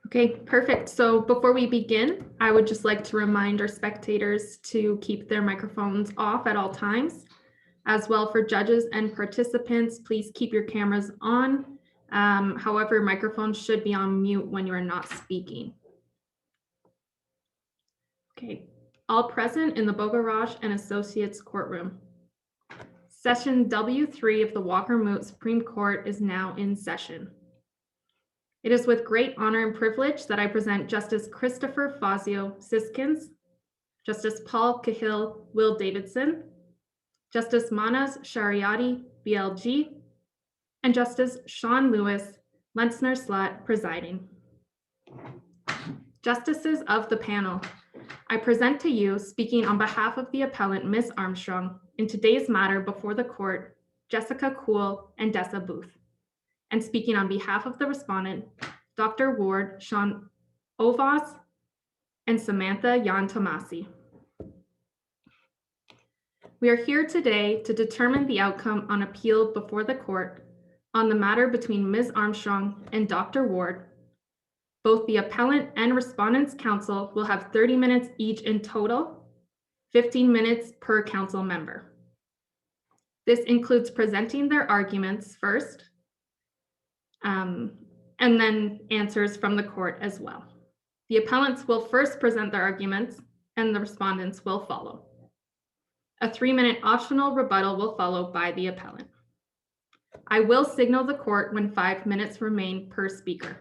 Okay, perfect. So before we begin, I would just like to remind our spectators to keep their microphones off at all times. As well, for judges and participants, please keep your cameras on. However, microphones should be on mute when you are not speaking. Okay, all present in the Bogaraj and Associates courtroom. Session W3 of the Walker Moot Supreme Court is now in session. It is with great honor and privilege that I present Justice Christopher Fazio Siskins, Justice Paul Cahill Will Davidson, Justice Manas Shariati BLG, and Justice Sean Lewis Lentzner Slat presiding. Justices of the panel, I present to you, speaking on behalf of the appellant, Ms. Armstrong, in today's matter before the court, Jessica Kool and Dessa Booth, and speaking on behalf of the respondent, Dr. Ward, Sean Ovas, and Samantha Iantomasi. We are here today to determine the outcome on appeal before the court on the matter between Ms. Armstrong and Dr. Ward. Both the appellant and respondent's counsel will have 30 minutes each in total, 15 minutes per council member. This includes presenting their arguments first, and then answers from the court as well. The appellants will first present their arguments and the respondents will follow. A 3-minute optional rebuttal will follow by the appellant. I will signal the court when 5 minutes remain per speaker.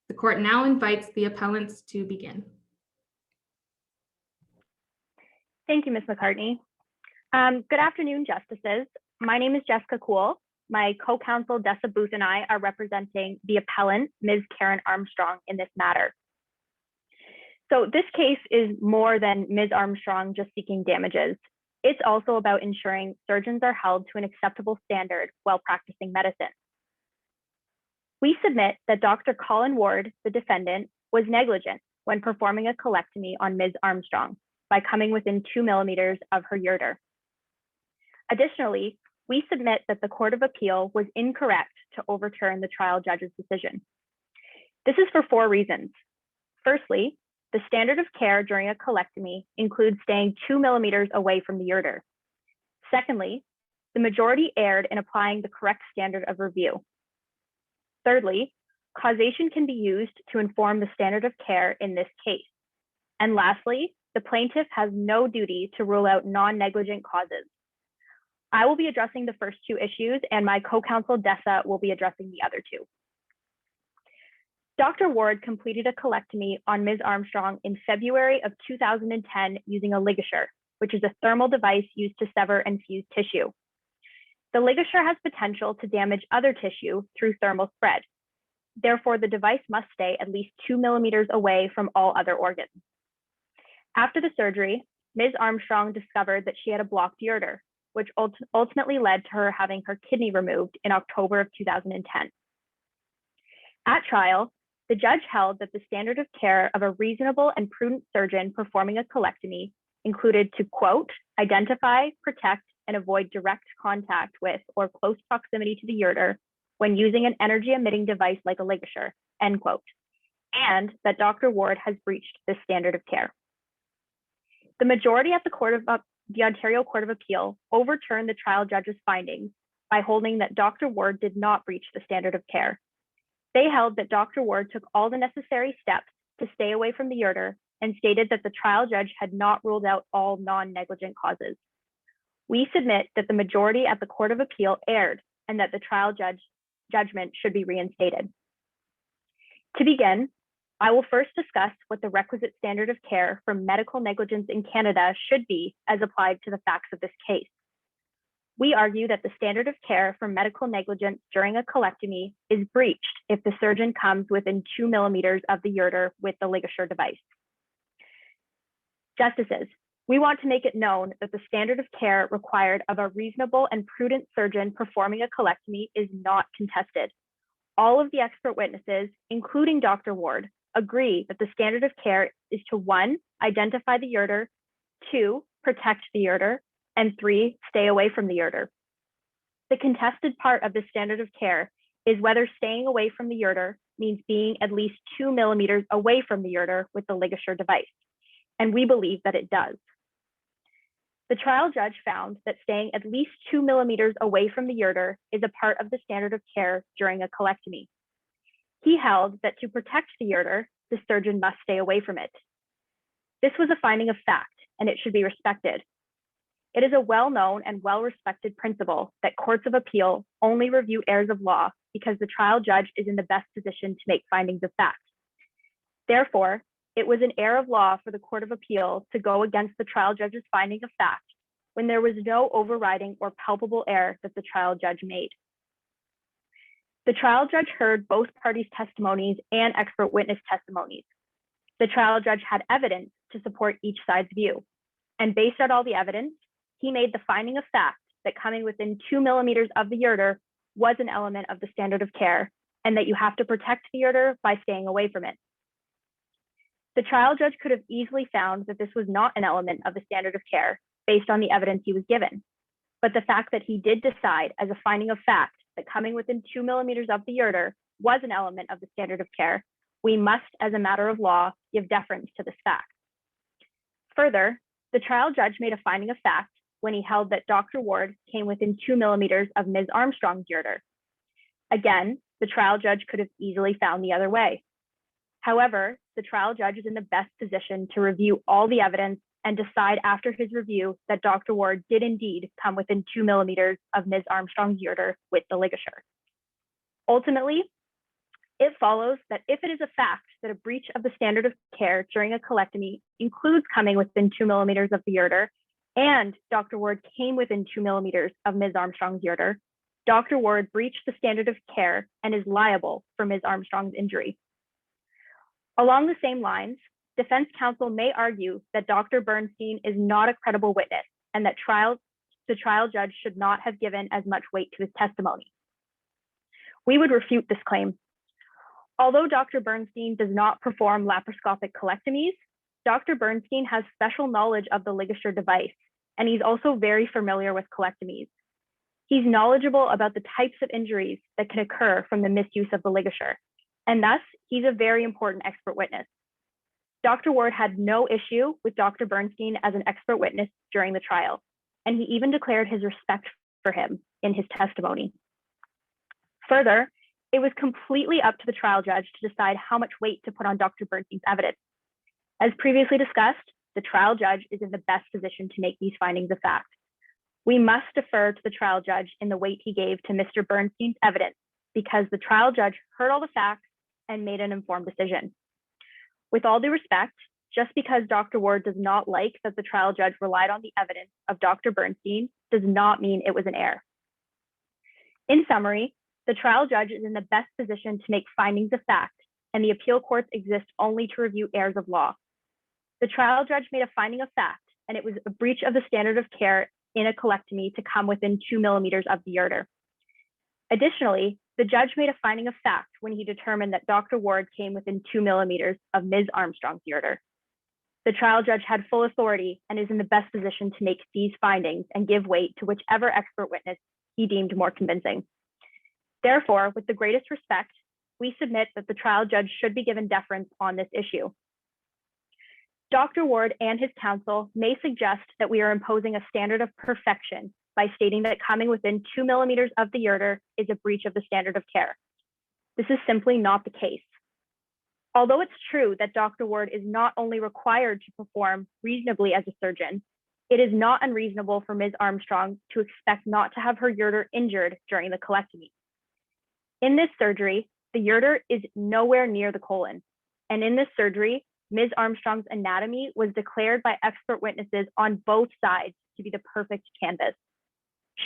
The court now invites the appellants to begin. Thank you, Ms. McCartney. Good afternoon, justices. My name is Jessica Kool. My co-counsel, Dessa Booth, and I are representing the appellant, Ms. Karen Armstrong, in this matter. So this case is more than Ms. Armstrong just seeking damages. It's also about ensuring surgeons are held to an acceptable standard while practicing medicine. We submit that Dr. Colin Ward, the defendant, was negligent when performing a colectomy on Ms. Armstrong by coming within 2 millimeters of her ureter. Additionally, we submit that the Court of Appeal was incorrect to overturn the trial judge's decision. This is for 4 reasons. Firstly, the standard of care during a colectomy includes staying 2 millimeters away from the ureter. Secondly, the majority erred in applying the correct standard of review. Thirdly, causation can be used to inform the standard of care in this case. And lastly, the plaintiff has no duty to rule out non-negligent causes. I will be addressing the first 2 issues, and my co-counsel Dessa will be addressing the other 2. Dr. Ward completed a colectomy on Ms. Armstrong in February of 2010 using a ligature, which is a thermal device used to sever and fuse tissue. The ligature has potential to damage other tissue through thermal spread. Therefore, the device must stay at least 2 millimeters away from all other organs. After the surgery, Ms. Armstrong discovered that she had a blocked ureter, which ultimately led to her having her kidney removed in October of 2010. At trial, the judge held that the standard of care of a reasonable and prudent surgeon performing a colectomy included to, quote, identify, protect, and avoid direct contact with or close proximity to the ureter when using an energy-emitting device like a ligature, end quote, and that Dr. Ward has breached this standard of care. The majority at the Ontario Court of Appeal overturned the trial judge's findings by holding that Dr. Ward did not breach the standard of care. They held that Dr. Ward took all the necessary steps to stay away from the ureter and stated that the trial judge had not ruled out all non-negligent causes. We submit that the majority at the Court of Appeal erred and that the trial judgment should be reinstated. To begin, I will first discuss what the requisite standard of care for medical negligence in Canada should be as applied to the facts of this case. We argue that the standard of care for medical negligence during a colectomy is breached if the surgeon comes within 2 millimeters of the ureter with the ligature device. Justices, we want to make it known that the standard of care required of a reasonable and prudent surgeon performing a colectomy is not contested. All of the expert witnesses, including Dr. Ward, agree that the standard of care is to 1, identify the ureter, 2, protect the ureter, and 3, stay away from the ureter. The contested part of the standard of care is whether staying away from the ureter means being at least 2 millimeters away from the ureter with the ligature device, and we believe that it does. The trial judge found that staying at least 2 millimeters away from the ureter is a part of the standard of care during a colectomy. He held that to protect the ureter, the surgeon must stay away from it. This was a finding of fact, and it should be respected. It is a well-known and well-respected principle that courts of appeal only review errors of law because the trial judge is in the best position to make findings of fact. Therefore, it was an error of law for the Court of Appeal to go against the trial judge's finding of fact when there was no overriding or palpable error that the trial judge made. The trial judge heard both parties' testimonies and expert witness testimonies. The trial judge had evidence to support each side's view, and based on all the evidence, he made the finding of fact that coming within 2 millimeters of the ureter was an element of the standard of care, and that you have to protect the ureter by staying away from it. The trial judge could have easily found that this was not an element of the standard of care based on the evidence he was given. But the fact that he did decide as a finding of fact that coming within 2 millimeters of the ureter was an element of the standard of care, we must, as a matter of law, give deference to this fact. Further, the trial judge made a finding of fact when he held that Dr. Ward came within 2 millimeters of Ms. Armstrong's ureter. Again, the trial judge could have easily found the other way. However, the trial judge is in the best position to review all the evidence and decide after his review that Dr. Ward did indeed come within 2 millimeters of Ms. Armstrong's ureter with the ligature. Ultimately, it follows that if it is a fact that a breach of the standard of care during a colectomy includes coming within 2 millimeters of the ureter, and Dr. Ward came within 2 millimeters of Ms. Armstrong's ureter, Dr. Ward breached the standard of care and is liable for Ms. Armstrong's injury. Along the same lines, defense counsel may argue that Dr. Bernstein is not a credible witness and that the trial judge should not have given as much weight to his testimony. We would refute this claim. Although Dr. Bernstein does not perform laparoscopic colectomies, Dr. Bernstein has special knowledge of the ligature device, and he's also very familiar with colectomies. He's knowledgeable about the types of injuries that can occur from the misuse of the ligature, and thus he's a very important expert witness. Dr. Ward had no issue with Dr. Bernstein as an expert witness during the trial, and he even declared his respect for him in his testimony. Further, it was completely up to the trial judge to decide how much weight to put on Dr. Bernstein's evidence. As previously discussed, the trial judge is in the best position to make these findings of fact. We must defer to the trial judge in the weight he gave to Mr. Bernstein's evidence because the trial judge heard all the facts and made an informed decision. With all due respect, just because Dr. Ward does not like that the trial judge relied on the evidence of Dr. Bernstein does not mean it was an error. In summary, the trial judge is in the best position to make findings of fact, and the appeal courts exist only to review errors of law. The trial judge made a finding of fact, and it was a breach of the standard of care in a colectomy to come within 2 millimeters of the ureter. Additionally, the judge made a finding of fact when he determined that Dr. Ward came within 2 millimeters of Ms. Armstrong's ureter. The trial judge had full authority and is in the best position to make these findings and give weight to whichever expert witness he deemed more convincing. Therefore, with the greatest respect, we submit that the trial judge should be given deference on this issue. Dr. Ward and his counsel may suggest that we are imposing a standard of perfection by stating that coming within 2 millimeters of the ureter is a breach of the standard of care. This is simply not the case. Although it's true that Dr. Ward is not only required to perform reasonably as a surgeon, it is not unreasonable for Ms. Armstrong to expect not to have her ureter injured during the colectomy. In this surgery, the ureter is nowhere near the colon, and in this surgery, Ms. Armstrong's anatomy was declared by expert witnesses on both sides to be the perfect canvas.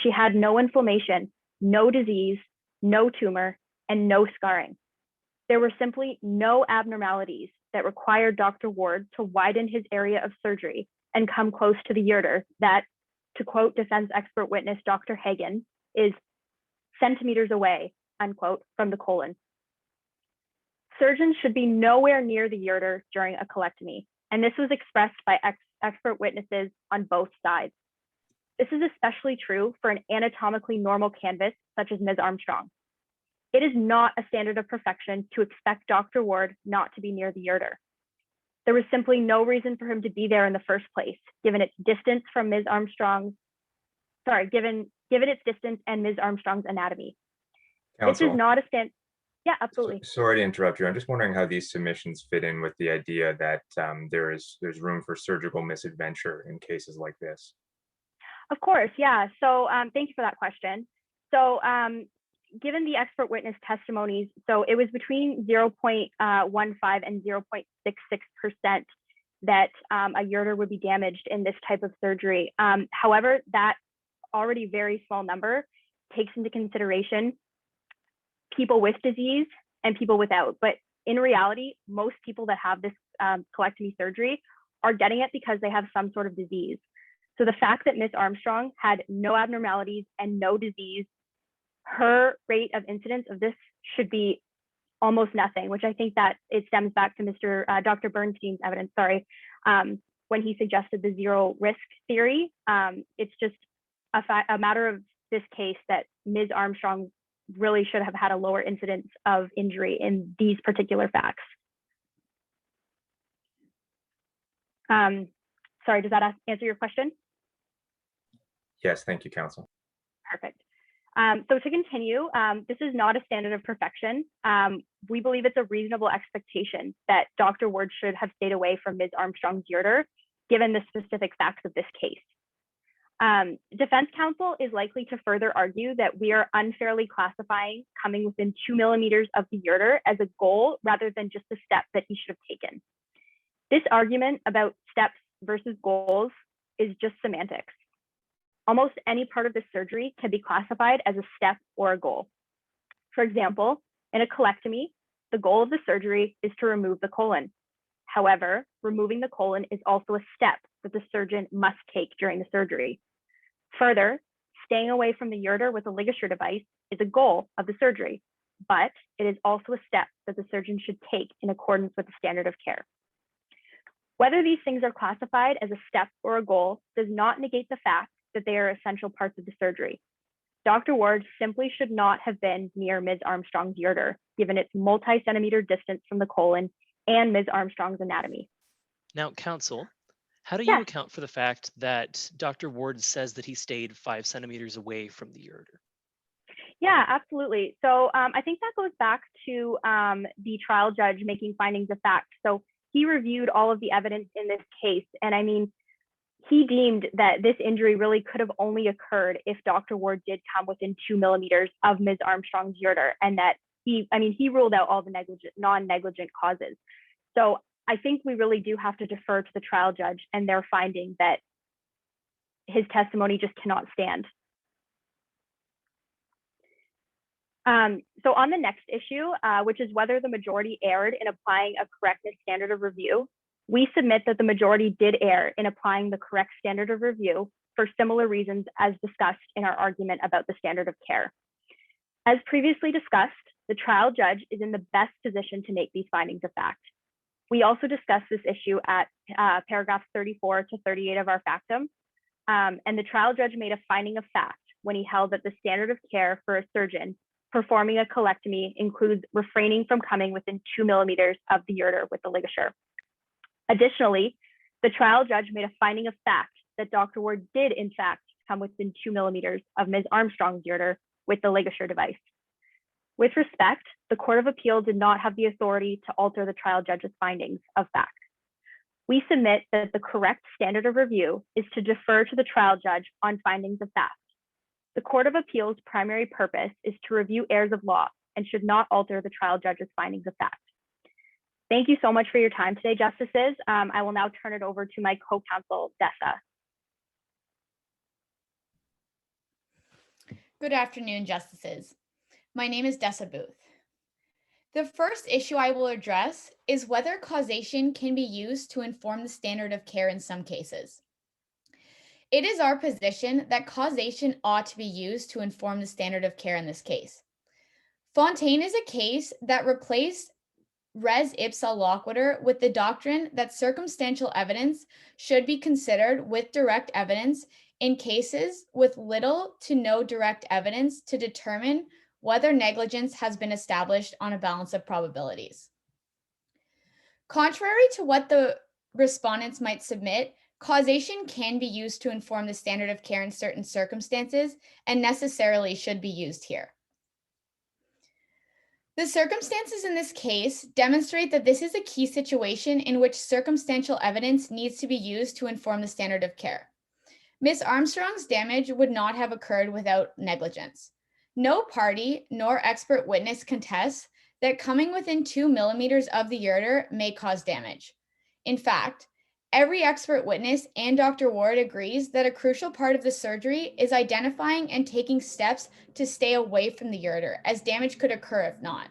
She had no inflammation, no disease, no tumor, and no scarring. There were simply no abnormalities that required Dr. Ward to widen his area of surgery and come close to the ureter that, to quote defense expert witness Dr. Hagen, is centimeters away, unquote, from the colon. Surgeons should be nowhere near the ureter during a colectomy, and this was expressed by expert witnesses on both sides. This is especially true for an anatomically normal canvas such as Ms. Armstrong. It is not a standard of perfection to expect Dr. Ward not to be near the ureter. There was simply no reason for him to be there in the first place, given its distance from Ms. Armstrong's, given its distance and Ms. Armstrong's anatomy. Counsel, This is not a yeah, absolutely. sorry to interrupt you. I'm just wondering how these submissions fit in with the idea that there's room for surgical misadventure in cases like this. Of course, yeah. So thank you for that question. So given the expert witness testimonies, so it was between 0.15 and 0.66% that a ureter would be damaged in this type of surgery. However, that already very small number takes into consideration people with disease and people without. But in reality, most people that have this colectomy surgery are getting it because they have some sort of disease. So the fact that Ms. Armstrong had no abnormalities and no disease, her rate of incidence of this should be almost nothing, which I think that it stems back to Dr. Bernstein's evidence, when he suggested the zero risk theory. It's just a matter of this case that Ms. Armstrong really should have had a lower incidence of injury in these particular facts. Sorry, does that answer your question? Yes, thank you, counsel. Perfect. So to continue, this is not a standard of perfection. We believe it's a reasonable expectation that Dr. Ward should have stayed away from Ms. Armstrong's ureter, given the specific facts of this case. Defense counsel is likely to further argue that we are unfairly classifying coming within 2 millimeters of the ureter as a goal rather than just a step that he should have taken. This argument about steps versus goals is just semantics. Almost any part of the surgery can be classified as a step or a goal. For example, in a colectomy, the goal of the surgery is to remove the colon. However, removing the colon is also a step that the surgeon must take during the surgery. Further, staying away from the ureter with a ligature device is a goal of the surgery, but it is also a step that the surgeon should take in accordance with the standard of care. Whether these things are classified as a step or a goal does not negate the fact that they are essential parts of the surgery. Dr. Ward simply should not have been near Ms. Armstrong's ureter, given its multi-centimeter distance from the colon and Ms. Armstrong's anatomy. Now, counsel, how do you account for the fact that Dr. Ward says that he stayed 5 centimeters away from the ureter? Yeah, absolutely. So I think that goes back to the trial judge making findings of fact. So he reviewed all of the evidence in this case. And I mean, he deemed that this injury really could have only occurred if Dr. Ward did come within 2 millimeters of Ms. Armstrong's ureter, and that he ruled out all the non-negligent causes. So I think we really do have to defer to the trial judge and their finding that his testimony just cannot stand. So on the next issue, which is whether the majority erred in applying a correctness standard of review, we submit that the majority did err in applying the correct standard of review for similar reasons as discussed in our argument about the standard of care. As previously discussed, the trial judge is in the best position to make these findings of fact. We also discussed this issue at paragraphs 34 to 38 of our factum, and the trial judge made a finding of fact when he held that the standard of care for a surgeon performing a colectomy includes refraining from coming within 2 millimeters of the ureter with the ligature. Additionally, the trial judge made a finding of fact that Dr. Ward did in fact come within 2 millimeters of Ms. Armstrong's ureter with the ligature device. With respect, the Court of Appeal did not have the authority to alter the trial judge's findings of fact. We submit that the correct standard of review is to defer to the trial judge on findings of fact. The Court of Appeal's primary purpose is to review errors of law and should not alter the trial judge's findings of fact. Thank you so much for your time today, Justices. I will now turn it over to my co-counsel, Dessa. Good afternoon, Justices. My name is Dessa Booth. The first issue I will address is whether causation can be used to inform the standard of care in some cases. It is our position that causation ought to be used to inform the standard of care in this case. Fontaine is a case that replaced res ipsa loquitur with the doctrine that circumstantial evidence should be considered with direct evidence in cases with little to no direct evidence to determine whether negligence has been established on a balance of probabilities. Contrary to what the respondents might submit, causation can be used to inform the standard of care in certain circumstances and necessarily should be used here. The circumstances in this case demonstrate that this is a key situation in which circumstantial evidence needs to be used to inform the standard of care. Ms. Armstrong's damage would not have occurred without negligence. No party nor expert witness contests that coming within 2 millimeters of the ureter may cause damage. In fact, every expert witness and Dr. Ward agrees that a crucial part of the surgery is identifying and taking steps to stay away from the ureter, as damage could occur if not.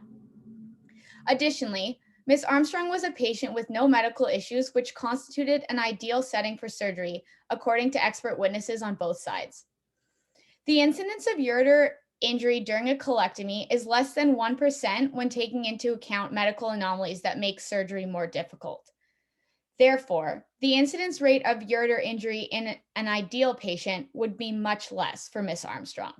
Additionally, Ms. Armstrong was a patient with no medical issues, which constituted an ideal setting for surgery, according to expert witnesses on both sides. The incidence of ureter injury during a colectomy is less than 1% when taking into account medical anomalies that make surgery more difficult. Therefore, the incidence rate of ureter injury in an ideal patient would be much less for Ms. Armstrong.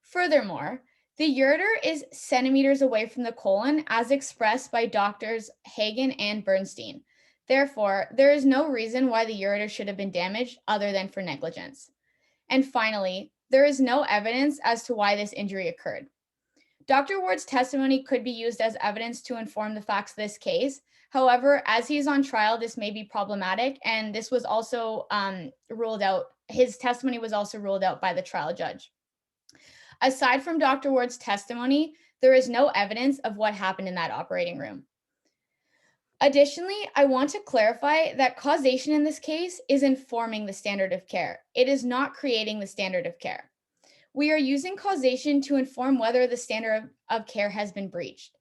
Furthermore, the ureter is centimeters away from the colon as expressed by doctors Hagen and Bernstein. Therefore, there is no reason why the ureter should have been damaged other than for negligence. And finally, there is no evidence as to why this injury occurred. Dr. Ward's testimony could be used as evidence to inform the facts of this case. However, as he's on trial, this may be problematic, and this was also ruled out. His testimony was also ruled out by the trial judge. Aside from Dr. Ward's testimony, there is no evidence of what happened in that operating room. Additionally, I want to clarify that causation in this case is informing the standard of care. It is not creating the standard of care. We are using causation to inform whether the standard of care has been breached.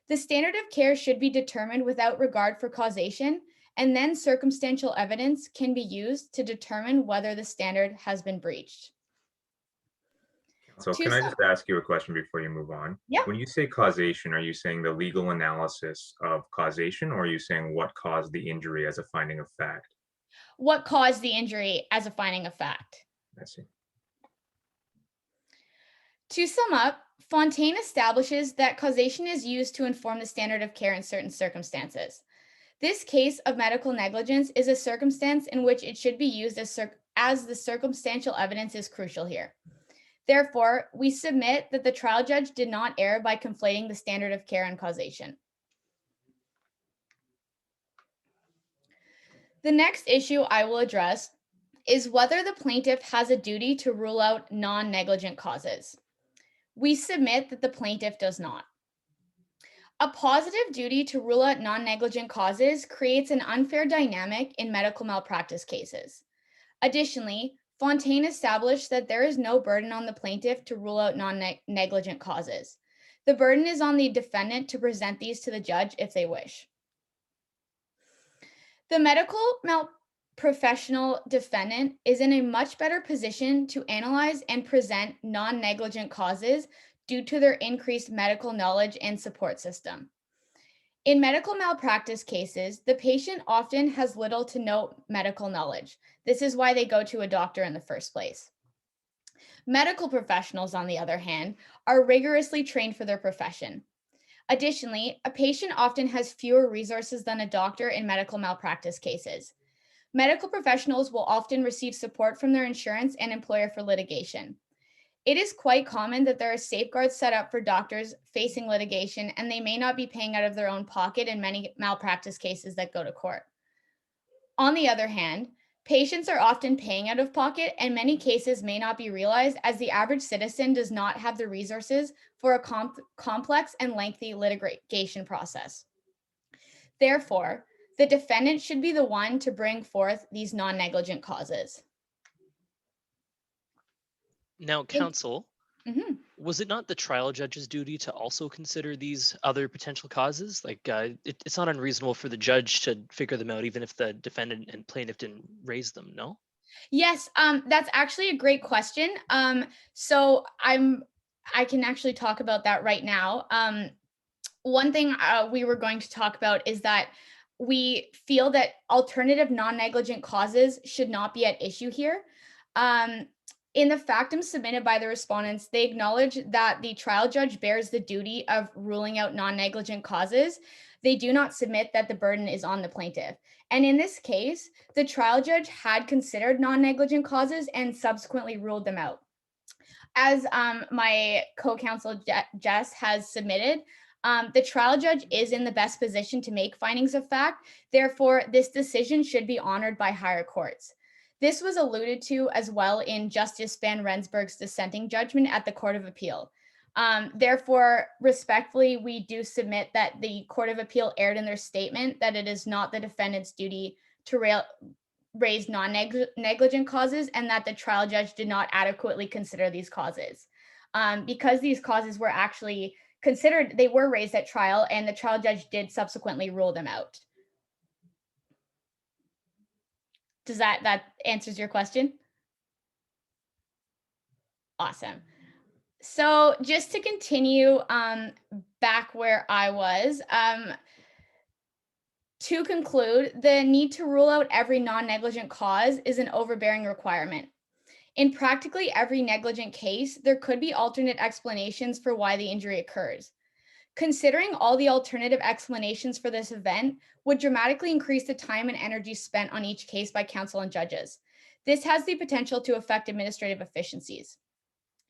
The standard of care should be determined without regard for causation, and then circumstantial evidence can be used to determine whether the standard has been breached. So can I just ask you a question before you move on? Yeah. When you say causation, are you saying the legal analysis of causation, or are you saying what caused the injury as a finding of fact? What caused the injury as a finding of fact? I see. To sum up, Fontaine establishes that causation is used to inform the standard of care in certain circumstances. This case of medical negligence is a circumstance in which it should be used as the circumstantial evidence is crucial here. Therefore, we submit that the trial judge did not err by conflating the standard of care and causation. The next issue I will address is whether the plaintiff has a duty to rule out non-negligent causes. We submit that the plaintiff does not. A positive duty to rule out non-negligent causes creates an unfair dynamic in medical malpractice cases. Additionally, Fontaine established that there is no burden on the plaintiff to rule out non-negligent causes. The burden is on the defendant to present these to the judge if they wish. The medical malprofessional defendant is in a much better position to analyze and present non-negligent causes due to their increased medical knowledge and support system. In medical malpractice cases, the patient often has little to no medical knowledge. This is why they go to a doctor in the first place. Medical professionals, on the other hand, are rigorously trained for their profession. Additionally, a patient often has fewer resources than a doctor in medical malpractice cases. Medical professionals will often receive support from their insurance and employer for litigation. It is quite common that there are safeguards set up for doctors facing litigation, and they may not be paying out of their own pocket in many malpractice cases that go to court. On the other hand, patients are often paying out of pocket, and many cases may not be realized as the average citizen does not have the resources for a complex and lengthy litigation process. Therefore, the defendant should be the one to bring forth these non-negligent causes. Now, counsel, Mhm. was it not the trial judge's duty to also consider these other potential causes? Like, it's not unreasonable for the judge to figure them out, even if the defendant and plaintiff didn't raise them, no? Yes, that's actually a great question. So I can actually talk about that right now. One thing we were going to talk about is that we feel that alternative non-negligent causes should not be at issue here. In the factum submitted by the respondents, they acknowledge that the trial judge bears the duty of ruling out non-negligent causes. They do not submit that the burden is on the plaintiff. And in this case, the trial judge had considered non-negligent causes and subsequently ruled them out. As my co-counsel Jess has submitted, the trial judge is in the best position to make findings of fact. Therefore, this decision should be honored by higher courts. This was alluded to as well in Justice Van Rensburg's dissenting judgment at the Court of Appeal. Therefore, respectfully, we do submit that the Court of Appeal erred in their statement that it is not the defendant's duty to raise non-negligent causes, and that the trial judge did not adequately consider these causes. Because these causes were actually considered, they were raised at trial, and the trial judge did subsequently rule them out. Does that answers your question? Awesome. So just to continue back where I was, to conclude, the need to rule out every non-negligent cause is an overbearing requirement. In practically every negligent case, there could be alternate explanations for why the injury occurs. Considering all the alternative explanations for this event would dramatically increase the time and energy spent on each case by counsel and judges. This has the potential to affect administrative efficiencies.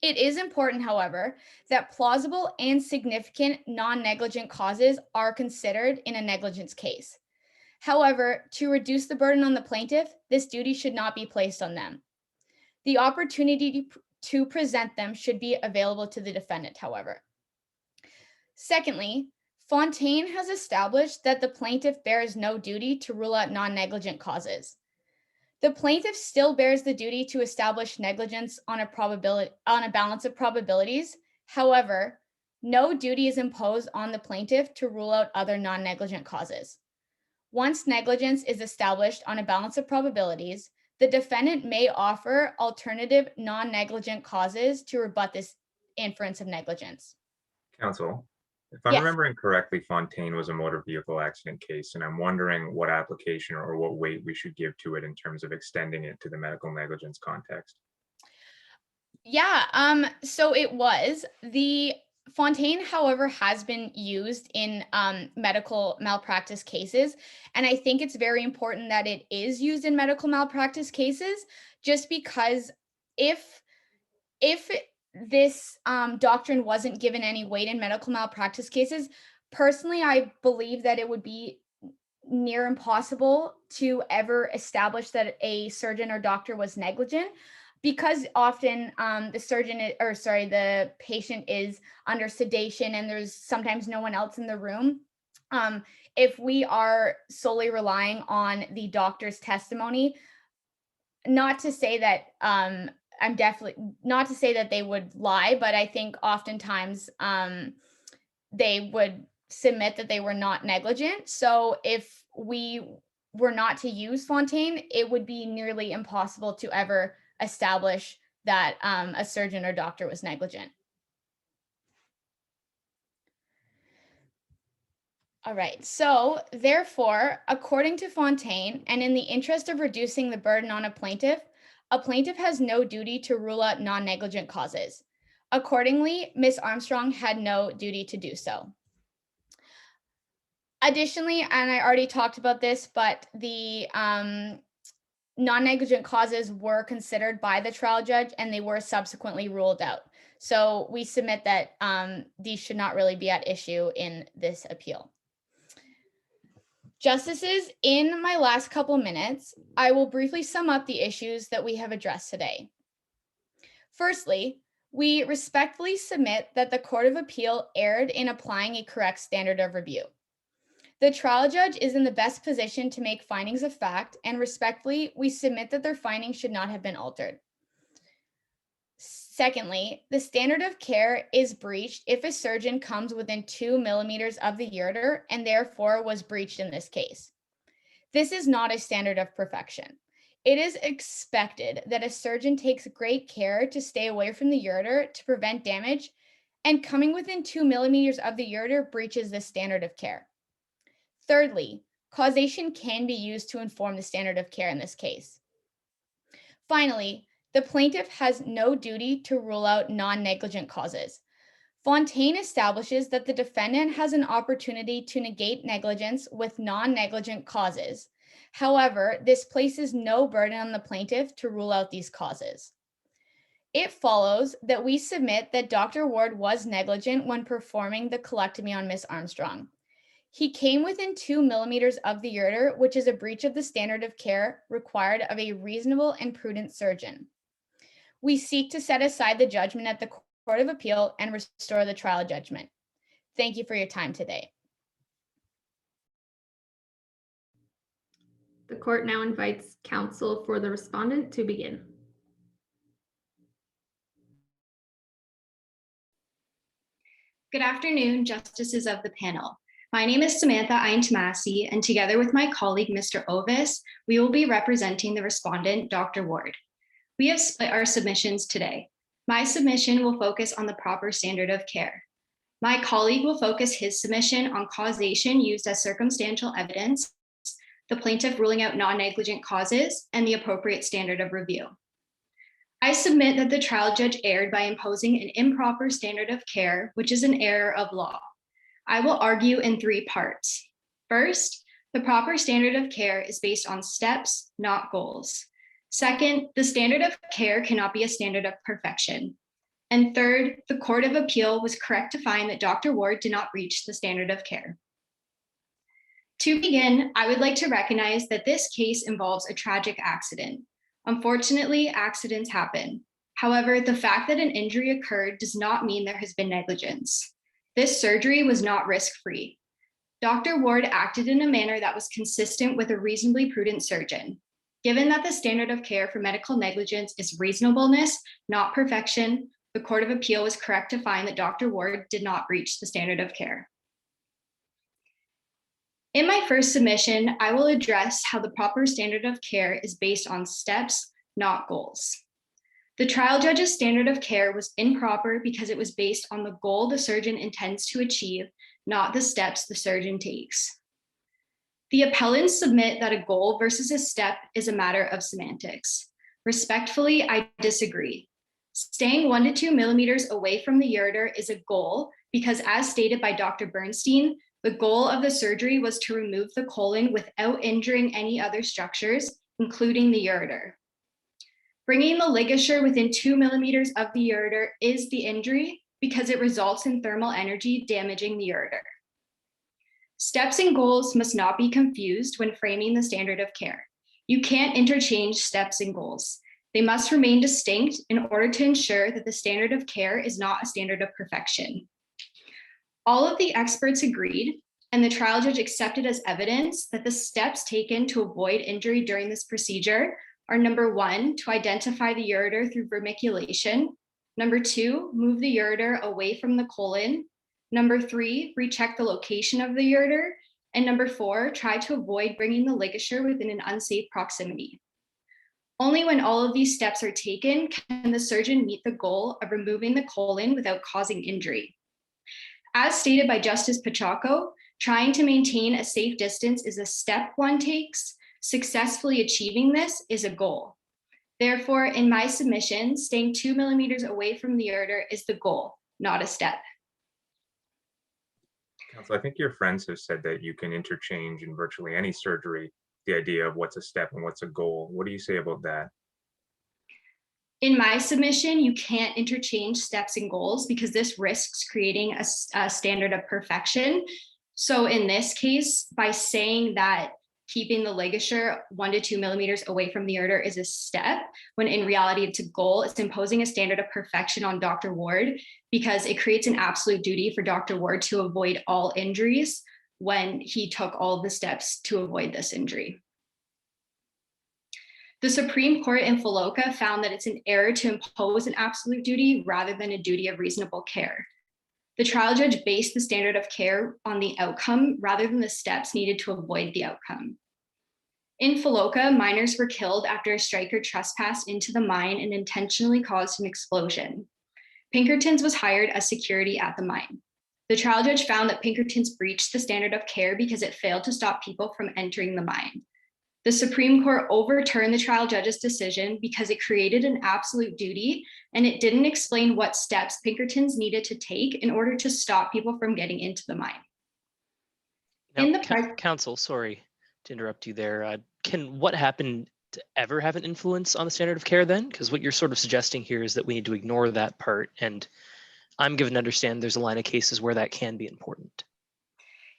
It is important, however, that plausible and significant non-negligent causes are considered in a negligence case. However, to reduce the burden on the plaintiff, this duty should not be placed on them. The opportunity to present them should be available to the defendant, however. Secondly, Fontaine has established that the plaintiff bears no duty to rule out non-negligent causes. The plaintiff still bears the duty to establish negligence on a balance of probabilities. However, no duty is imposed on the plaintiff to rule out other non-negligent causes. Once negligence is established on a balance of probabilities, the defendant may offer alternative non-negligent causes to rebut this inference of negligence. Counsel, if I'm Yes. remembering correctly, Fontaine was a motor vehicle accident case, and I'm wondering what application or what weight we should give to it in terms of extending it to the medical negligence context. Yeah, so it was. The Fontaine, however, has been used in medical malpractice cases. And I think it's very important that it is used in medical malpractice cases, just because if this doctrine wasn't given any weight in medical malpractice cases, personally, I believe that it would be near impossible to ever establish that a surgeon or doctor was negligent, because often the patient is under sedation and there's sometimes no one else in the room. If we are solely relying on the doctor's testimony, not to say that I'm definitely not to say that they would lie, but I think oftentimes they would submit that they were not negligent. So if we were not to use Fontaine, it would be nearly impossible to ever establish that a surgeon or doctor was negligent. All right, so therefore, according to Fontaine, and in the interest of reducing the burden on a plaintiff has no duty to rule out non-negligent causes. Accordingly, Ms. Armstrong had no duty to do so. Additionally, and I already talked about this, but the non-negligent causes were considered by the trial judge and they were subsequently ruled out. So we submit that these should not really be at issue in this appeal. Justices, in my last couple minutes, I will briefly sum up the issues that we have addressed today. Firstly, we respectfully submit that the Court of Appeal erred in applying a correct standard of review. The trial judge is in the best position to make findings of fact, and respectfully, we submit that their findings should not have been altered. Secondly, the standard of care is breached if a surgeon comes within 2 millimeters of the ureter and therefore was breached in this case. This is not a standard of perfection. It is expected that a surgeon takes great care to stay away from the ureter to prevent damage, and coming within 2 millimeters of the ureter breaches this standard of care. Thirdly, causation can be used to inform the standard of care in this case. Finally, The plaintiff has no duty to rule out non-negligent causes. Fontaine establishes that the defendant has an opportunity to negate negligence with non-negligent causes. However, this places no burden on the plaintiff to rule out these causes. It follows that we submit that Dr. Ward was negligent when performing the colectomy on Ms. Armstrong. He came within 2 millimeters of the ureter, which is a breach of the standard of care required of a reasonable and prudent surgeon. We seek to set aside the judgment at the Court of Appeal and restore the trial judgment. Thank you for your time today. The court now invites counsel for the respondent to begin. Good afternoon, justices of the panel. My name is Samantha Iantomasi, and together with my colleague, Mr. Ovas, we will be representing the respondent, Dr. Ward. We have split our submissions today. My submission will focus on the proper standard of care. My colleague will focus his submission on causation used as circumstantial evidence, the plaintiff ruling out non-negligent causes, and the appropriate standard of review. I submit that the trial judge erred by imposing an improper standard of care, which is an error of law. I will argue in 3 parts. First, the proper standard of care is based on steps, not goals. Second, the standard of care cannot be a standard of perfection. And third, the Court of Appeal was correct to find that Dr. Ward did not reach the standard of care. To begin, I would like to recognize that this case involves a tragic accident. Unfortunately, accidents happen. However, the fact that an injury occurred does not mean there has been negligence. This surgery was not risk-free. Dr. Ward acted in a manner that was consistent with a reasonably prudent surgeon. Given that the standard of care for medical negligence is reasonableness, not perfection, the Court of Appeal was correct to find that Dr. Ward did not breach the standard of care. In my first submission, I will address how the proper standard of care is based on steps, not goals. The trial judge's standard of care was improper because it was based on the goal the surgeon intends to achieve, not the steps the surgeon takes. The appellants submit that a goal versus a step is a matter of semantics. Respectfully, I disagree. Staying 1 to 2 millimeters away from the ureter is a goal because, as stated by Dr. Bernstein, the goal of the surgery was to remove the colon without injuring any other structures, including the ureter. Bringing the ligature within 2 millimeters of the ureter is the injury because it results in thermal energy damaging the ureter. Steps and goals must not be confused when framing the standard of care. You can't interchange steps and goals. They must remain distinct in order to ensure that the standard of care is not a standard of perfection. All of the experts agreed, and the trial judge accepted as evidence that the steps taken to avoid injury during this procedure are: number 1, to identify the ureter through vermiculation; number 2, move the ureter away from the colon; number 3, recheck the location of the ureter; and number 4, try to avoid bringing the ligature within an unsafe proximity. Only when all of these steps are taken can the surgeon meet the goal of removing the colon without causing injury. As stated by Justice Pachaco, trying to maintain a safe distance is a step one takes. Successfully achieving this is a goal. Therefore, in my submission, staying 2 millimeters away from the ureter is the goal, not a step. Counsel, I think your friends have said that you can interchange in virtually any surgery the idea of what's a step and what's a goal. What do you say about that? In my submission, you can't interchange steps and goals because this risks creating a standard of perfection. So in this case, by saying that keeping the ligature 1 to 2 millimeters away from the ureter is a step, when in reality it's a goal, it's imposing a standard of perfection on Dr. Ward because it creates an absolute duty for Dr. Ward to avoid all injuries when he took all of the steps to avoid this injury. The Supreme Court in Filoka found that it's an error to impose an absolute duty rather than a duty of reasonable care. The trial judge based the standard of care on the outcome rather than the steps needed to avoid the outcome. In Filoka, miners were killed after a striker trespassed into the mine and intentionally caused an explosion. Pinkerton's was hired as security at the mine. The trial judge found that Pinkerton's breached the standard of care because it failed to stop people from entering the mine. The Supreme Court overturned the trial judge's decision because it created an absolute duty and it didn't explain what steps Pinkertons needed to take in order to stop people from getting into the mine. Now, counsel, sorry to interrupt you there. Can what happened to ever have an influence on the standard of care then? Because what you're sort of suggesting here is that we need to ignore that part. And I'm given to understand there's a line of cases where that can be important.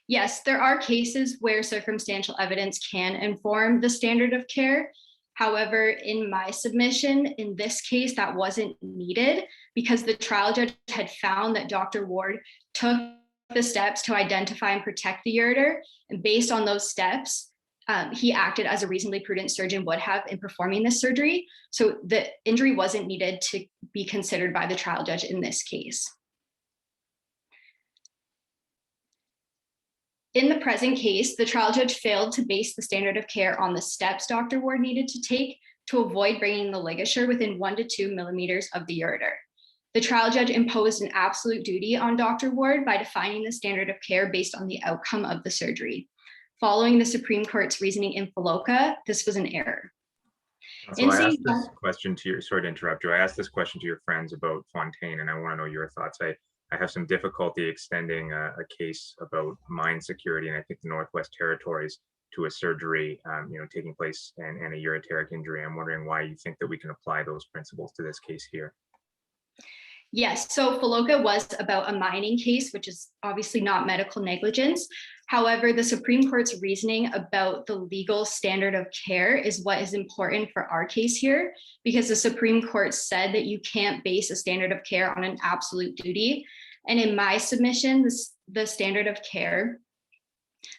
Yes, there are cases where circumstantial evidence can inform the standard of care. However, in my submission, in this case, that wasn't needed because the trial judge had found that Dr. Ward took the steps to identify and protect the ureter. And based on those steps, he acted as a reasonably prudent surgeon would have in performing this surgery. So the injury wasn't needed to be considered by the trial judge in this case. In the present case, the trial judge failed to base the standard of care on the steps Dr. Ward needed to take to avoid bringing the ligature within 1 to 2 millimeters of the ureter. The trial judge imposed an absolute duty on Dr. Ward by defining the standard of care based on the outcome of the surgery. Following the Supreme Court's reasoning in Filoka, this was an error. So I asked this question to your, sorry to interrupt you, I asked this question to your friends about Fontaine, and I want to know your thoughts. I have some difficulty extending a case about mine security, and I think the Northwest Territories to a surgery, taking place and a ureteric injury. I'm wondering why you think that we can apply those principles to this case here. Yes, so Filoka was about a mining case, which is obviously not medical negligence. However, the Supreme Court's reasoning about the legal standard of care is what is important for our case here, because the Supreme Court said that you can't base a standard of care on an absolute duty. And in my submission, the standard of care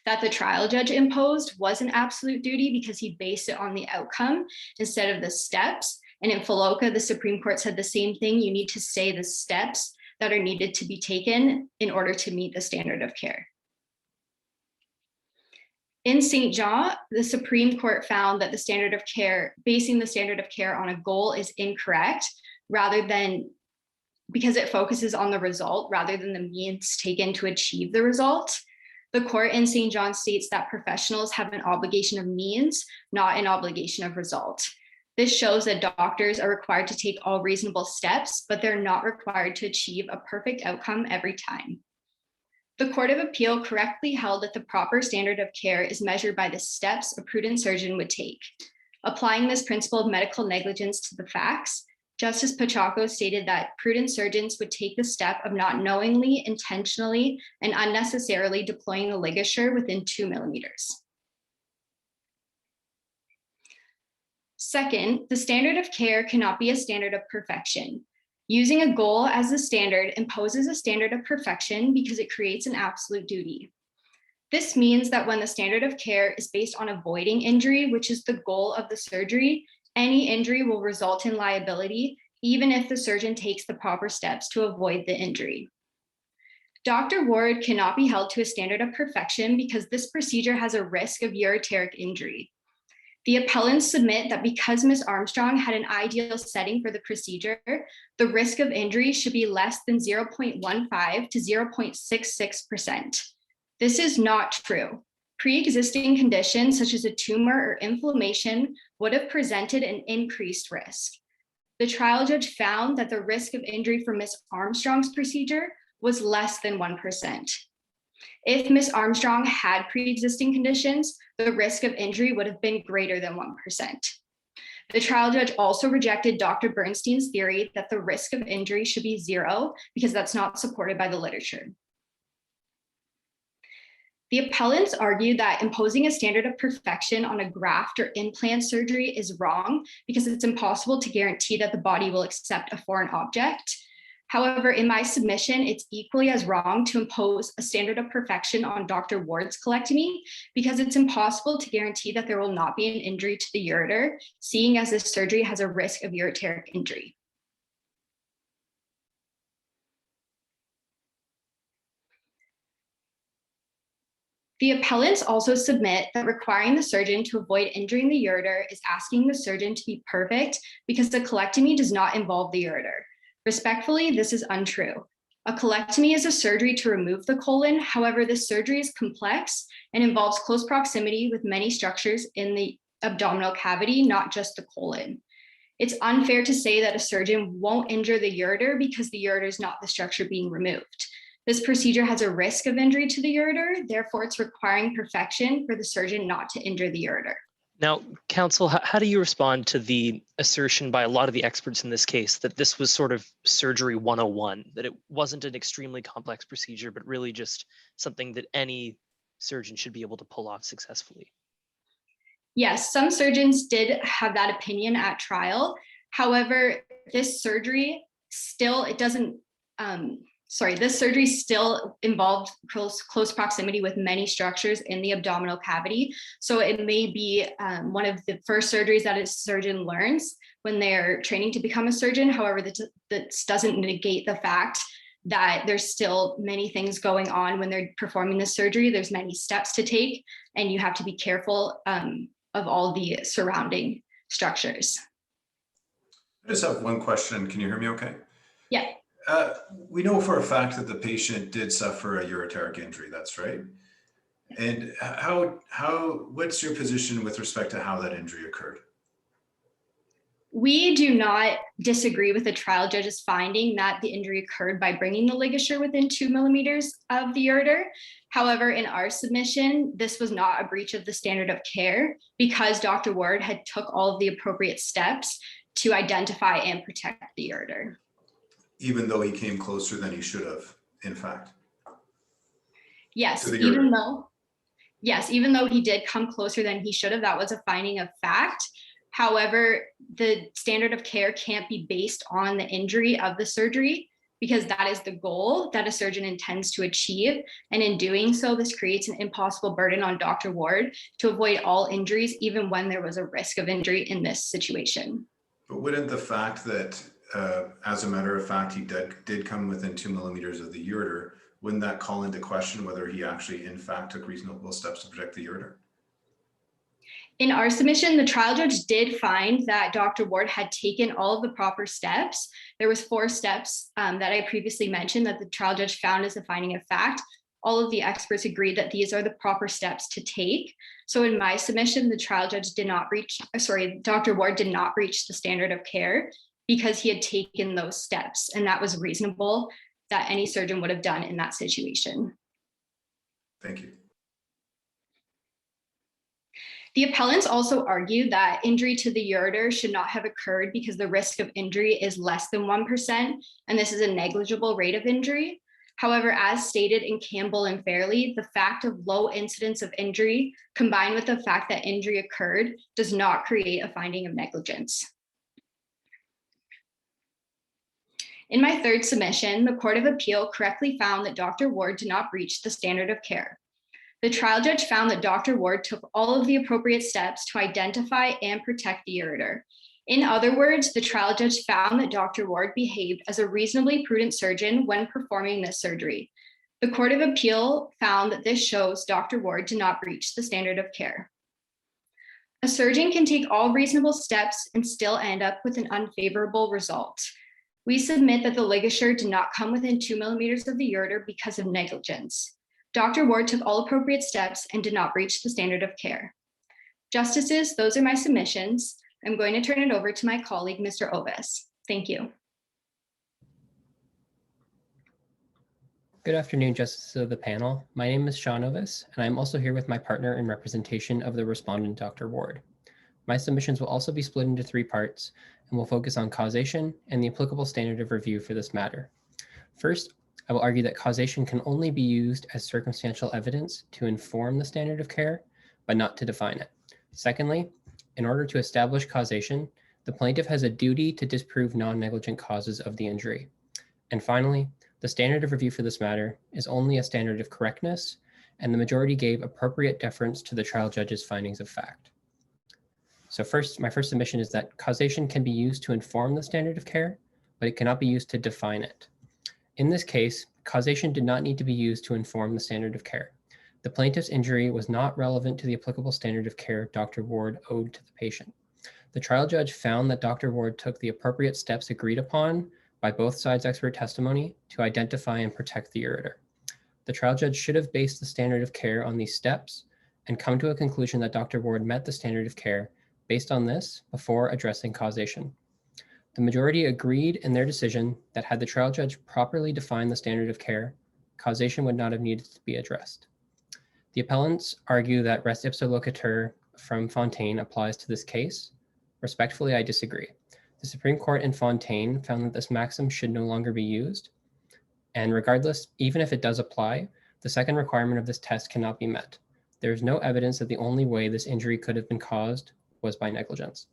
that the trial judge imposed was an absolute duty because he based it on the outcome instead of the steps. And in Filoka, the Supreme Court said the same thing. You need to say the steps that are needed to be taken in order to meet the standard of care. In St. John, the Supreme Court found that the standard of care, basing the standard of care on a goal is incorrect, because it focuses on the result rather than the means taken to achieve the result. The court in St. John states that professionals have an obligation of means, not an obligation of result. This shows that doctors are required to take all reasonable steps, but they're not required to achieve a perfect outcome every time. The Court of Appeal correctly held that the proper standard of care is measured by the steps a prudent surgeon would take. Applying this principle of medical negligence to the facts, Justice Pacheco stated that prudent surgeons would take the step of not knowingly, intentionally, and unnecessarily deploying a ligature within 2 millimeters. Second, the standard of care cannot be a standard of perfection. Using a goal as the standard imposes a standard of perfection because it creates an absolute duty. This means that when the standard of care is based on avoiding injury, which is the goal of the surgery, any injury will result in liability, even if the surgeon takes the proper steps to avoid the injury. Dr. Ward cannot be held to a standard of perfection because this procedure has a risk of ureteric injury. The appellants submit that because Ms. Armstrong had an ideal setting for the procedure, the risk of injury should be less than 0.15 to 0.66%. This is not true. Pre-existing conditions such as a tumor or inflammation would have presented an increased risk. The trial judge found that the risk of injury for Ms. Armstrong's procedure was less than 1%. If Ms. Armstrong had pre-existing conditions, the risk of injury would have been greater than 1%. The trial judge also rejected Dr. Bernstein's theory that the risk of injury should be 0 because that's not supported by the literature. The appellants argue that imposing a standard of perfection on a graft or implant surgery is wrong because it's impossible to guarantee that the body will accept a foreign object. However, in my submission, it's equally as wrong to impose a standard of perfection on Dr. Ward's colectomy because it's impossible to guarantee that there will not be an injury to the ureter, seeing as this surgery has a risk of ureteric injury. The appellants also submit that requiring the surgeon to avoid injuring the ureter is asking the surgeon to be perfect because the colectomy does not involve the ureter. Respectfully, this is untrue. A colectomy is a surgery to remove the colon. However, this surgery is complex and involves close proximity with many structures in the abdominal cavity, not just the colon. It's unfair to say that a surgeon won't injure the ureter because the ureter is not the structure being removed. This procedure has a risk of injury to the ureter, therefore it's requiring perfection for the surgeon not to injure the ureter. Now, counsel, how do you respond to the assertion by a lot of the experts in this case that this was sort of surgery 101, that it wasn't an extremely complex procedure, but really just something that any surgeon should be able to pull off successfully? Yes, some surgeons did have that opinion at trial. However, this surgery still, this surgery still involved close proximity with many structures in the abdominal cavity. So it may be one of the first surgeries that a surgeon learns when they're training to become a surgeon. However, that doesn't negate the fact that there's still many things going on when they're performing this surgery. There's many steps to take, and you have to be careful of all the surrounding structures. I just have one question. Can you hear me okay? Yeah. We know for a fact that the patient did suffer a ureteric injury, that's right. And what's your position with respect to how that injury occurred? We do not disagree with the trial judge's finding that the injury occurred by bringing the ligature within 2 millimeters of the ureter. However, in our submission, this was not a breach of the standard of care because Dr. Ward had took all of the appropriate steps to identify and protect the ureter. Even though he came closer than he should have, in fact? Yes, even though he did come closer than he should have, that was a finding of fact. However, the standard of care can't be based on the injury of the surgery because that is the goal that a surgeon intends to achieve. And in doing so, this creates an impossible burden on Dr. Ward to avoid all injuries, even when there was a risk of injury in this situation. But wouldn't the fact that, as a matter of fact, he did come within 2 millimeters of the ureter, wouldn't that call into question whether he actually, in fact, took reasonable steps to protect the ureter? In our submission, the trial judge did find that Dr. Ward had taken all of the proper steps. There was 4 steps that I previously mentioned that the trial judge found as a finding of fact. All of the experts agreed that these are the proper steps to take. So in my submission, the trial judge Dr. Ward did not breach the standard of care because he had taken those steps, and that was reasonable that any surgeon would have done in that situation. Thank you. The appellants also argued that injury to the ureter should not have occurred because the risk of injury is less than 1%, and this is a negligible rate of injury. However, as stated in Campbell and Fairley, the fact of low incidence of injury combined with the fact that injury occurred does not create a finding of negligence. In my third submission, the Court of Appeal correctly found that Dr. Ward did not breach the standard of care. The trial judge found that Dr. Ward took all of the appropriate steps to identify and protect the ureter. In other words, the trial judge found that Dr. Ward behaved as a reasonably prudent surgeon when performing this surgery. The Court of Appeal found that this shows Dr. Ward did not breach the standard of care. A surgeon can take all reasonable steps and still end up with an unfavorable result. We submit that the ligature did not come within 2 millimeters of the ureter because of negligence. Dr. Ward took all appropriate steps and did not breach the standard of care. Justices, those are my submissions. I'm going to turn it over to my colleague, Mr. Ovas. Thank you. Good afternoon, Justices of the panel. My name is Sean Ovas, and I'm also here with my partner in representation of the respondent, Dr. Ward. My submissions will also be split into 3 parts, and will focus on causation and the applicable standard of review for this matter. First, I will argue that causation can only be used as circumstantial evidence to inform the standard of care, but not to define it. Secondly, in order to establish causation, the plaintiff has a duty to disprove non-negligent causes of the injury. And finally, the standard of review for this matter is only a standard of correctness, and the majority gave appropriate deference to the trial judge's findings of fact. So first, my first submission is that causation can be used to inform the standard of care, but it cannot be used to define it. In this case, causation did not need to be used to inform the standard of care. The plaintiff's injury was not relevant to the applicable standard of care Dr. Ward owed to the patient. The trial judge found that Dr. Ward took the appropriate steps agreed upon by both sides' expert testimony to identify and protect the ureter. The trial judge should have based the standard of care on these steps and come to a conclusion that Dr. Ward met the standard of care based on this before addressing causation. The majority agreed in their decision that had the trial judge properly defined the standard of care, causation would not have needed to be addressed. The appellants argue that res ipsa loquitur from Fontaine applies to this case. Respectfully, I disagree. The Supreme Court in Fontaine found that this maxim should no longer be used, and regardless, even if it does apply, the second requirement of this test cannot be met. There is no evidence that the only way this injury could have been caused was by negligence.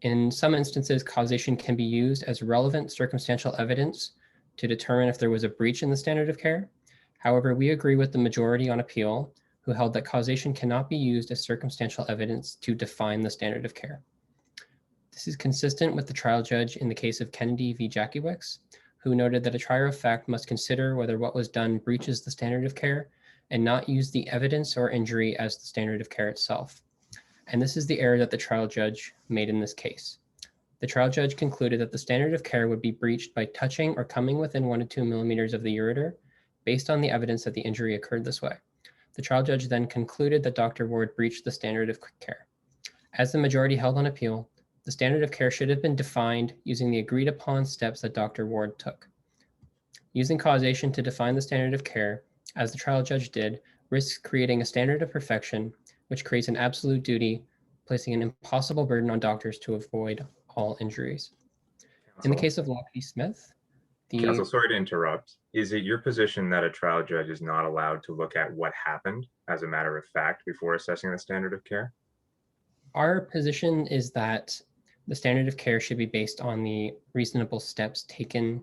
In some instances, causation can be used as relevant circumstantial evidence to determine if there was a breach in the standard of care. However, we agree with the majority on appeal who held that causation cannot be used as circumstantial evidence to define the standard of care. This is consistent with the trial judge in the case of Kennedy v. Jakiewicz, who noted that a trier of fact must consider whether what was done breaches the standard of care and not use the evidence or injury as the standard of care itself. And this is the error that the trial judge made in this case. The trial judge concluded that the standard of care would be breached by touching or coming within 1 to 2 millimeters of the ureter based on the evidence that the injury occurred this way. The trial judge then concluded that Dr. Ward breached the standard of care. As the majority held on appeal, the standard of care should have been defined using the agreed upon steps that Dr. Ward took. Using causation to define the standard of care, as the trial judge did, risks creating a standard of perfection, which creates an absolute duty, placing an impossible burden on doctors to avoid all injuries. In the case of Locke v. Smith, Counsel, sorry to interrupt. Is it your position that a trial judge is not allowed to look at what happened as a matter of fact before assessing the standard of care? Our position is that the standard of care should be based on the reasonable steps taken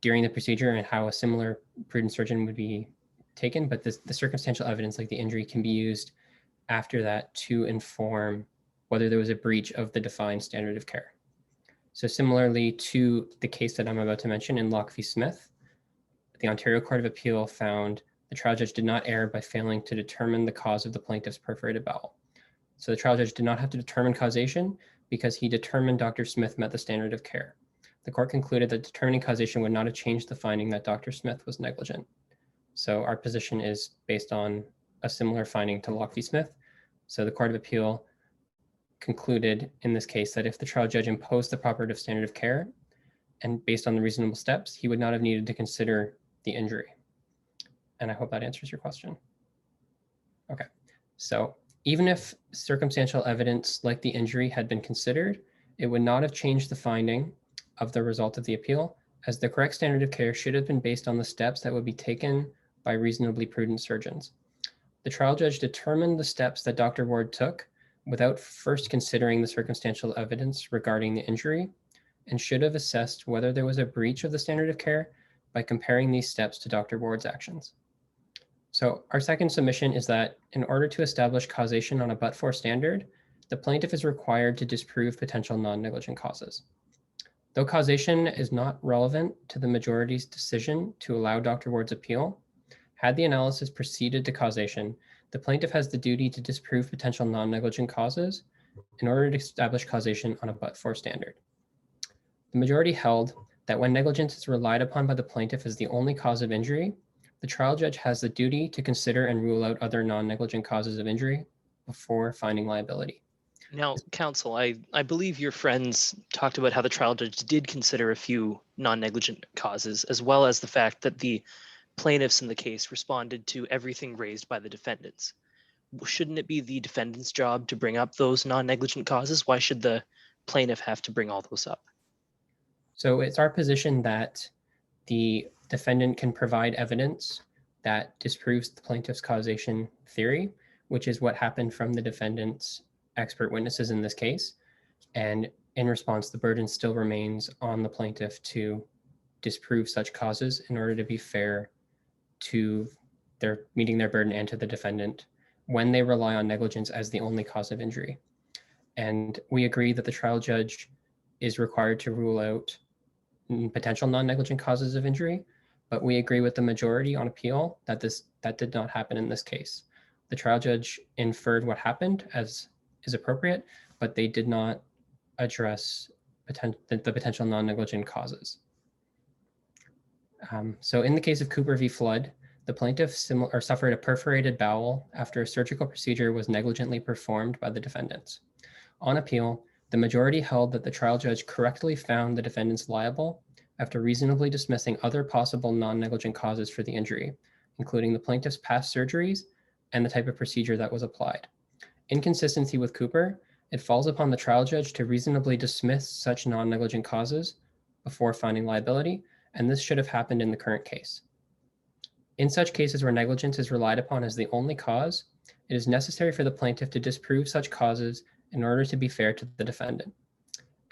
during the procedure and how a similar prudent surgeon would be taken, but the circumstantial evidence like the injury can be used after that to inform whether there was a breach of the defined standard of care. So similarly to the case that I'm about to mention in Locke v. Smith, the Ontario Court of Appeal found the trial judge did not err by failing to determine the cause of the plaintiff's perforated bowel. So the trial judge did not have to determine causation because he determined Dr. Smith met the standard of care. The court concluded that determining causation would not have changed the finding that Dr. Smith was negligent. So our position is based on a similar finding to Locke v. Smith. So the Court of Appeal concluded in this case that if the trial judge imposed the proper standard of care and based on the reasonable steps, he would not have needed to consider the injury. And I hope that answers your question. Okay, so even if circumstantial evidence like the injury had been considered, it would not have changed the finding of the result of the appeal, as the correct standard of care should have been based on the steps that would be taken by reasonably prudent surgeons. The trial judge determined the steps that Dr. Ward took without first considering the circumstantial evidence regarding the injury and should have assessed whether there was a breach of the standard of care by comparing these steps to Dr. Ward's actions. So our second submission is that in order to establish causation on a but-for standard, the plaintiff is required to disprove potential non-negligent causes. Though causation is not relevant to the majority's decision to allow Dr. Ward's appeal, had the analysis proceeded to causation, the plaintiff has the duty to disprove potential non-negligent causes in order to establish causation on a but-for standard. The majority held that when negligence is relied upon by the plaintiff as the only cause of injury, the trial judge has the duty to consider and rule out other non-negligent causes of injury before finding liability. Now, counsel, I believe your friends talked about how the trial judge did consider a few non-negligent causes, as well as the fact that the plaintiffs in the case responded to everything raised by the defendants. Shouldn't it be the defendant's job to bring up those non-negligent causes? Why should the plaintiff have to bring all those up? So it's our position that the defendant can provide evidence that disproves the plaintiff's causation theory, which is what happened from the defendant's expert witnesses in this case. And in response, the burden still remains on the plaintiff to disprove such causes in order to be fair to their meeting their burden and to the defendant when they rely on negligence as the only cause of injury. And we agree that the trial judge is required to rule out potential non-negligent causes of injury, but we agree with the majority on appeal that that did not happen in this case. The trial judge inferred what happened as is appropriate, but they did not address the potential non-negligent causes. So in the case of Cooper v. Flood, the plaintiff suffered a perforated bowel after a surgical procedure was negligently performed by the defendants. On appeal, the majority held that the trial judge correctly found the defendants liable after reasonably dismissing other possible non-negligent causes for the injury, including the plaintiff's past surgeries and the type of procedure that was applied. In consistency with Cooper, it falls upon the trial judge to reasonably dismiss such non-negligent causes before finding liability, and this should have happened in the current case. In such cases where negligence is relied upon as the only cause, it is necessary for the plaintiff to disprove such causes in order to be fair to the defendant.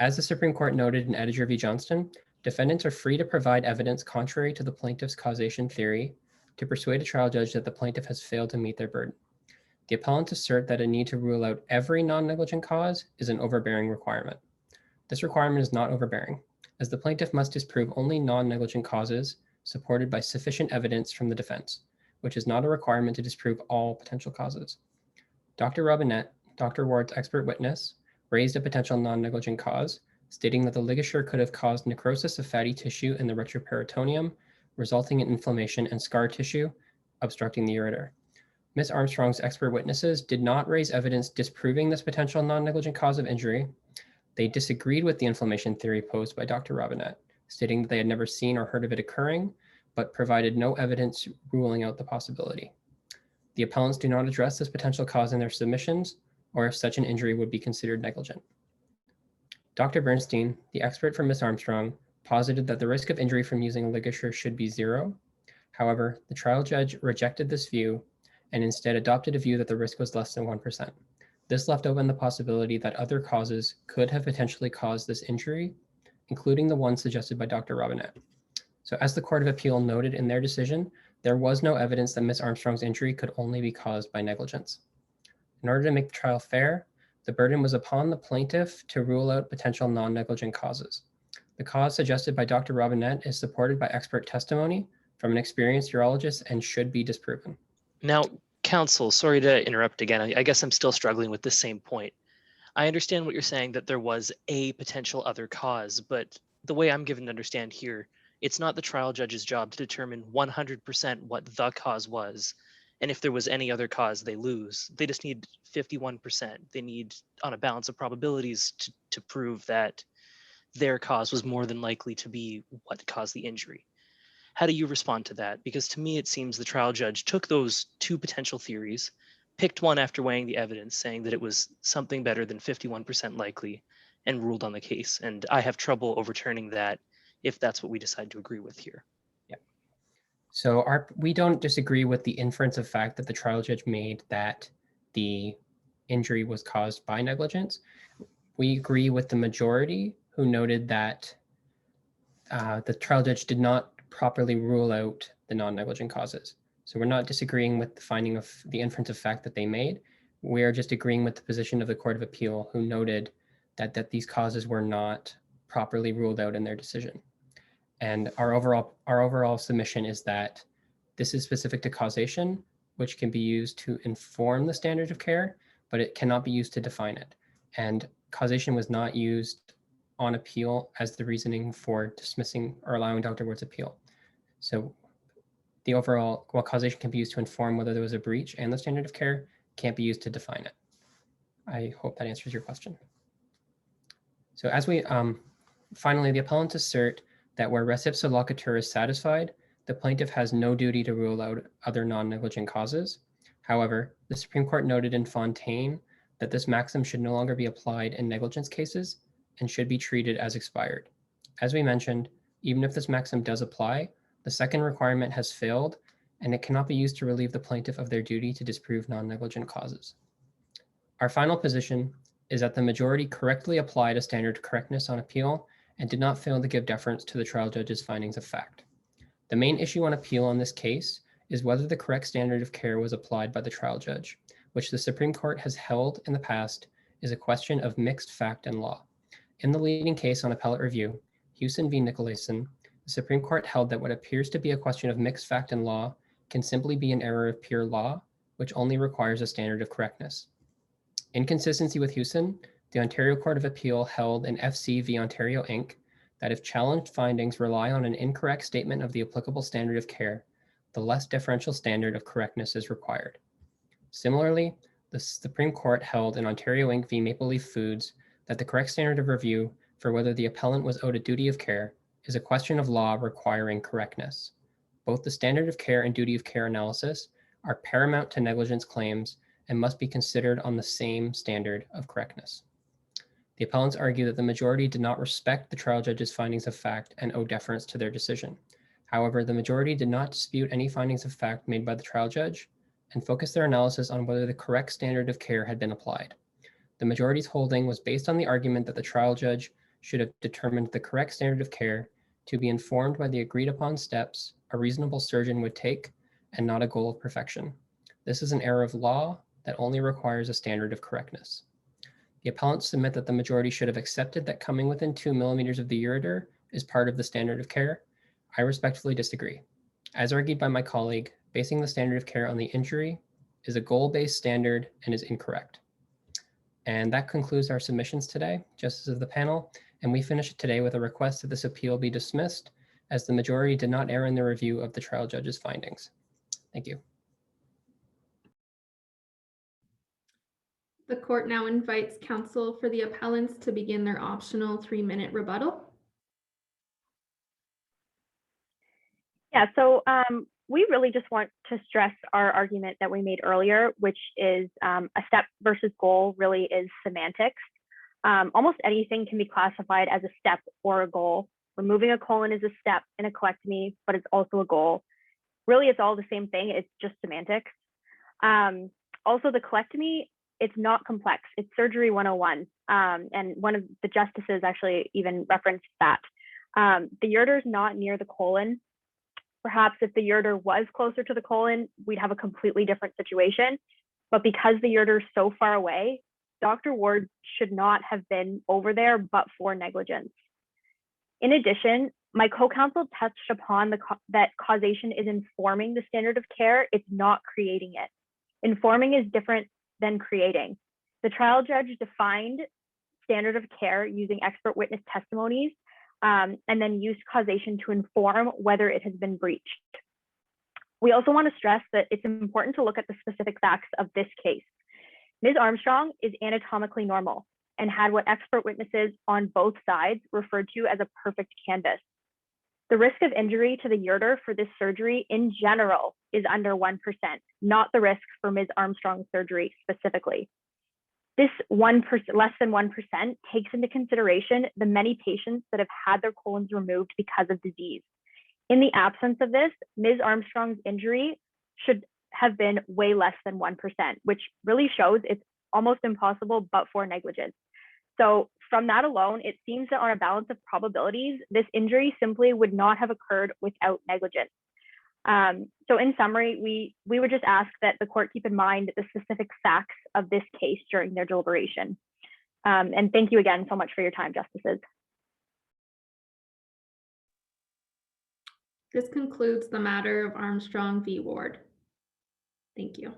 As the Supreme Court noted in Ettinger v. Johnston, defendants are free to provide evidence contrary to the plaintiff's causation theory to persuade a trial judge that the plaintiff has failed to meet their burden. The appellants assert that a need to rule out every non-negligent cause is an overbearing requirement. This requirement is not overbearing, as the plaintiff must disprove only non-negligent causes supported by sufficient evidence from the defense, which is not a requirement to disprove all potential causes. Dr. Robinette, Dr. Ward's expert witness, raised a potential non-negligent cause, stating that the ligature could have caused necrosis of fatty tissue in the retroperitoneum, resulting in inflammation and scar tissue, obstructing the ureter. Ms. Armstrong's expert witnesses did not raise evidence disproving this potential non-negligent cause of injury. They disagreed with the inflammation theory posed by Dr. Robinette, stating that they had never seen or heard of it occurring, but provided no evidence ruling out the possibility. The appellants do not address this potential cause in their submissions, or if such an injury would be considered negligent. Dr. Bernstein, the expert for Ms. Armstrong, posited that the risk of injury from using a ligature should be 0. However, the trial judge rejected this view and instead adopted a view that the risk was less than 1%. This left open the possibility that other causes could have potentially caused this injury, including the one suggested by Dr. Robinette. So as the Court of Appeal noted in their decision, there was no evidence that Ms. Armstrong's injury could only be caused by negligence. In order to make the trial fair, the burden was upon the plaintiff to rule out potential non-negligent causes. The cause suggested by Dr. Robinette is supported by expert testimony from an experienced urologist and should be disproven. Now, counsel, sorry to interrupt again. I guess I'm still struggling with the same point. I understand what you're saying, that there was a potential other cause, but the way I'm given to understand here, it's not the trial judge's job to determine 100% what the cause was. And if there was any other cause, they lose. They just need 51%. They need, on a balance of probabilities, to prove that their cause was more than likely to be what caused the injury. How do you respond to that? Because to me, it seems the trial judge took those two potential theories, picked one after weighing the evidence, saying that it was something better than 51% likely, and ruled on the case. And I have trouble overturning that if that's what we decide to agree with here. Yeah. So we don't disagree with the inference of fact that the trial judge made that the injury was caused by negligence. We agree with the majority who noted that the trial judge did not properly rule out the non-negligent causes. So we're not disagreeing with the finding of the inference of fact that they made. We are just agreeing with the position of the Court of Appeal, who noted that these causes were not properly ruled out in their decision. And our overall submission is that this is specific to causation, which can be used to inform the standard of care, but it cannot be used to define it. And causation was not used on appeal as the reasoning for dismissing or allowing Dr. Ward's appeal. So the overall, while causation can be used to inform whether there was a breach and the standard of care, can't be used to define it. I hope that answers your question. So as we, finally, the appellants assert that where res ipsa loquitur is satisfied, the plaintiff has no duty to rule out other non-negligent causes. However, the Supreme Court noted in Fontaine that this maxim should no longer be applied in negligence cases and should be treated as expired. As we mentioned, even if this maxim does apply, the second requirement has failed, and it cannot be used to relieve the plaintiff of their duty to disprove non-negligent causes. Our final position is that the majority correctly applied a standard of correctness on appeal and did not fail to give deference to the trial judge's findings of fact. The main issue on appeal on this case is whether the correct standard of care was applied by the trial judge, which the Supreme Court has held in the past is a question of mixed fact and law. In the leading case on appellate review, Houston v. Nicolason, the Supreme Court held that what appears to be a question of mixed fact and law can simply be an error of pure law, which only requires a standard of correctness. In consistency with Houston, the Ontario Court of Appeal held in FC v. Ontario Inc. that if challenged findings rely on an incorrect statement of the applicable standard of care, the less deferential standard of correctness is required. Similarly, the Supreme Court held in Ontario Inc. v. Maple Leaf Foods that the correct standard of review for whether the appellant was owed a duty of care is a question of law requiring correctness. Both the standard of care and duty of care analysis are paramount to negligence claims and must be considered on the same standard of correctness. The appellants argue that the majority did not respect the trial judge's findings of fact and owe deference to their decision. However, the majority did not dispute any findings of fact made by the trial judge and focused their analysis on whether the correct standard of care had been applied. The majority's holding was based on the argument that the trial judge should have determined the correct standard of care to be informed by the agreed upon steps a reasonable surgeon would take and not a goal of perfection. This is an error of law that only requires a standard of correctness. The appellants submit that the majority should have accepted that coming within 2 millimeters of the ureter is part of the standard of care. I respectfully disagree. As argued by my colleague, basing the standard of care on the injury is a goal-based standard and is incorrect. And that concludes our submissions today, justices of the panel, and we finish today with a request that this appeal be dismissed as the majority did not err in the review of the trial judge's findings. Thank you. The court now invites counsel for the appellants to begin their optional 3-minute rebuttal. Yeah, so we really just want to stress our argument that we made earlier, which is a step versus goal really is semantics. Almost anything can be classified as a step or a goal. Removing a colon is a step in a colectomy, but it's also a goal. Really, it's all the same thing. It's just semantics. Also, the colectomy, it's not complex. It's surgery 101. And one of the justices actually even referenced that. The ureter is not near the colon. Perhaps if the ureter was closer to the colon, we'd have a completely different situation. But because the ureter is so far away, Dr. Ward should not have been over there but for negligence. In addition, my co-counsel touched upon that causation is informing the standard of care. It's not creating it. Informing is different than creating. The trial judge defined standard of care using expert witness testimonies and then used causation to inform whether it has been breached. We also want to stress that it's important to look at the specific facts of this case. Ms. Armstrong is anatomically normal and had what expert witnesses on both sides referred to as a perfect canvas. The risk of injury to the ureter for this surgery in general is under 1%, not the risk for Ms. Armstrong's surgery specifically. This 1%, less than 1%, takes into consideration the many patients that have had their colons removed because of disease. In the absence of this, Ms. Armstrong's injury should have been way less than 1%, which really shows it's almost impossible but for negligence. So from that alone, it seems that on a balance of probabilities, this injury simply would not have occurred without negligence. So in summary, we would just ask that the court keep in mind the specific facts of this case during their deliberation. And thank you again so much for your time, justices. This concludes the matter of Armstrong v. Ward. Thank you.